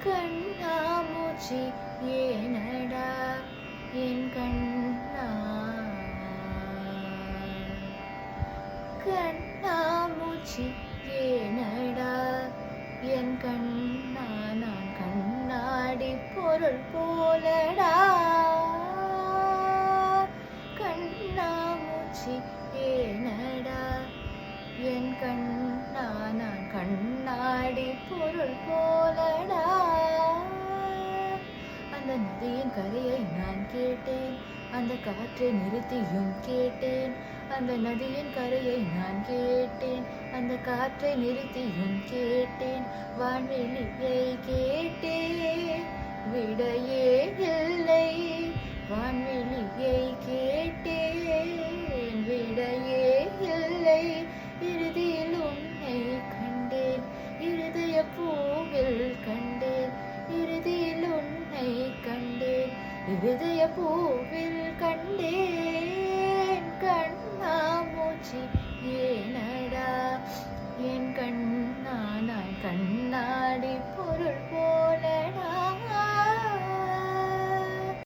கண்ணாமூச்சி ஏனடா என் கண்ணா, கண்ணாமூச்சி ஏனடா என் கண்ணா, நான் கண்ணாடி பொருள் போலடா. கண்ணாமூச்சி ஏனடா என் கண்ணா, நான் கண்ணாடி பொருள் போலடா. அந்த நதியின் கரையை நான் கேட்டேன், அந்த காற்றை நிறுத்தியும் கேட்டேன். அந்த நதியின் கரையை நான் கேட்டேன், அந்த காற்றை நிறுத்தியும் கேட்டேன். வான்வெளியை கேட்டேன், விடையே இல்லை. வான்வெளியை கேட்டேன், விடையே இல்லை. இறுதியில் உன்னை கண்டேன், இருதய பூவில் கண்டேன். இறுதியில் உன்னை கண்டேன், இருதய பூவில் கண்டேன். கண்ணாமூச்சி ஏனடா என் கண்ணா, நான் கண்ணாடி பொருள் போலடா.